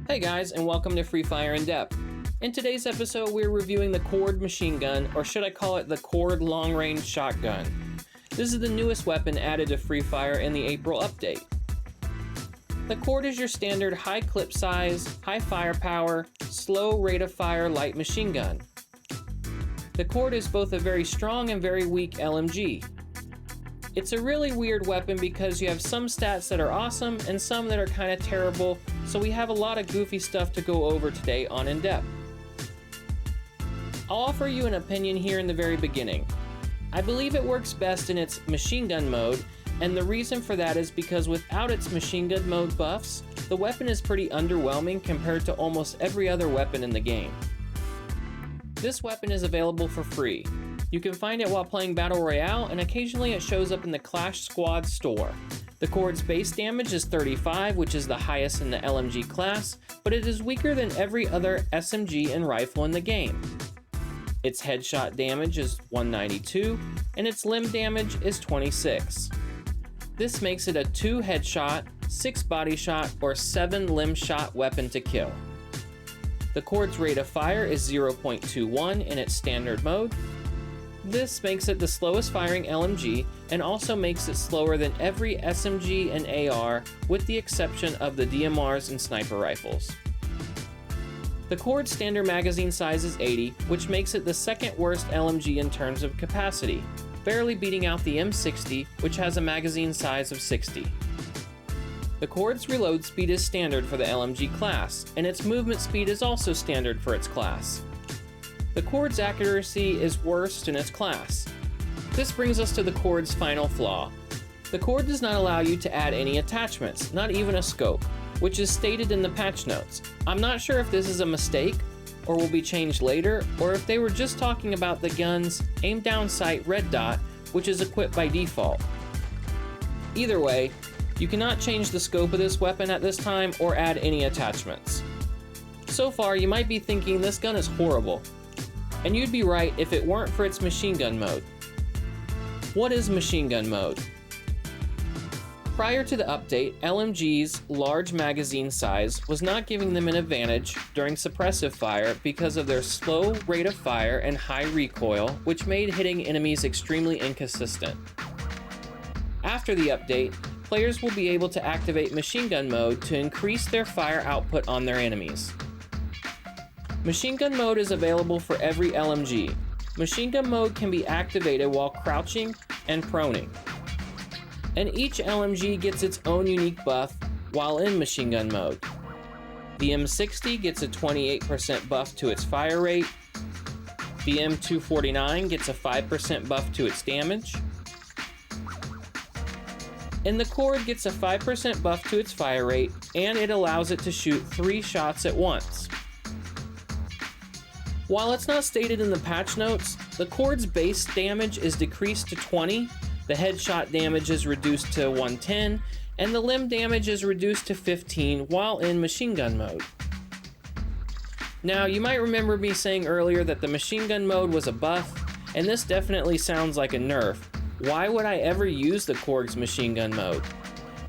Hey guys, and welcome to Free Fire In Depth. In today's episode, we're reviewing the Cord machine gun, or should I call it the Cord long range shotgun. This is the newest weapon added to Free Fire in the April update. The Cord is your standard high clip size, high firepower, slow rate of fire light machine gun. The Cord is both a very strong and very weak LMG. It's a really weird weapon because you have some stats that are awesome and some that are kind of terrible, so we have a lot of goofy stuff to go over today on In Depth. I'll offer you an opinion here in the very beginning. I believe it works best in its machine gun mode, and the reason for that is because without its machine gun mode buffs, the weapon is pretty underwhelming compared to almost every other weapon in the game. This weapon is available for free. You can find it while playing Battle Royale, and occasionally it shows up in the Clash Squad store. The Cord's base damage is 35, which is the highest in the LMG class, but it is weaker than every other SMG and rifle in the game. Its headshot damage is 192, and its limb damage is 26. This makes it a 2 headshot, 6 body shot, or 7 limb shot weapon to kill. The Cord's rate of fire is 0.21 in its standard mode. This makes it the slowest firing LMG and also makes it slower than every SMG and AR with the exception of the DMRs and sniper rifles. The Cord's standard magazine size is 80, which makes it the second worst LMG in terms of capacity, barely beating out the M60, which has a magazine size of 60. The Cord's reload speed is standard for the LMG class, and its movement speed is also standard for its class. The Cord's accuracy is worst in its class. This brings us to the Cord's final flaw. The Cord does not allow you to add any attachments, not even a scope, which is stated in the patch notes. I'm not sure if this is a mistake, or will be changed later, or if they were just talking about the gun's aim down sight red dot, which is equipped by default. Either way, you cannot change the scope of this weapon at this time or add any attachments. So far, you might be thinking this gun is horrible. And you'd be right if it weren't for its machine gun mode. What is machine gun mode? Prior to the update, LMG's large magazine size was not giving them an advantage during suppressive fire because of their slow rate of fire and high recoil, which made hitting enemies extremely inconsistent. After the update, players will be able to activate machine gun mode to increase their fire output on their enemies. Machine gun mode is available for every LMG. Machine gun mode can be activated while crouching and proning. And each LMG gets its own unique buff while in machine gun mode. The M60 gets a 28% buff to its fire rate. The M249 gets a 5% buff to its damage. And the Cord gets a 5% buff to its fire rate, and it allows it to shoot 3 shots at once. While it's not stated in the patch notes, the Cord's base damage is decreased to 20, the headshot damage is reduced to 110, and the limb damage is reduced to 15 while in machine gun mode. Now, you might remember me saying earlier that the machine gun mode was a buff, and this definitely sounds like a nerf. Why would I ever use the Cord's machine gun mode?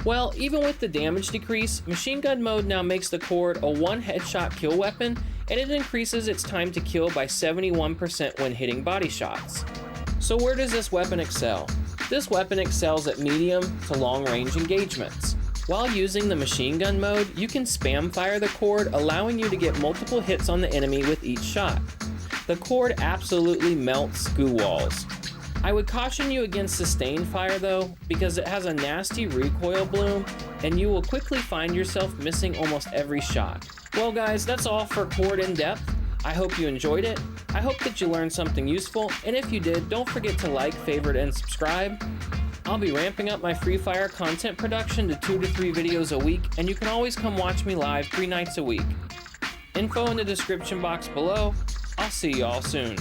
Well, even with the damage decrease, machine gun mode now makes the Cord a 1 headshot kill weapon, and it increases its time to kill by 71% when hitting body shots. So where does this weapon excel? This weapon excels at medium to long range engagements. While using the machine gun mode, you can spam fire the Cord, allowing you to get multiple hits on the enemy with each shot. The Cord absolutely melts goo walls. I would caution you against sustained fire though, because it has a nasty recoil bloom, and you will quickly find yourself missing almost every shot. Well guys, that's all for Cord In Depth. I hope you enjoyed it. I hope that you learned something useful, and if you did, don't forget to like, favorite, and subscribe. I'll be ramping up my Free Fire content production to 2 to 3 videos a week, and you can always come watch me live 3 nights a week. Info in the description box below. I'll see y'all soon.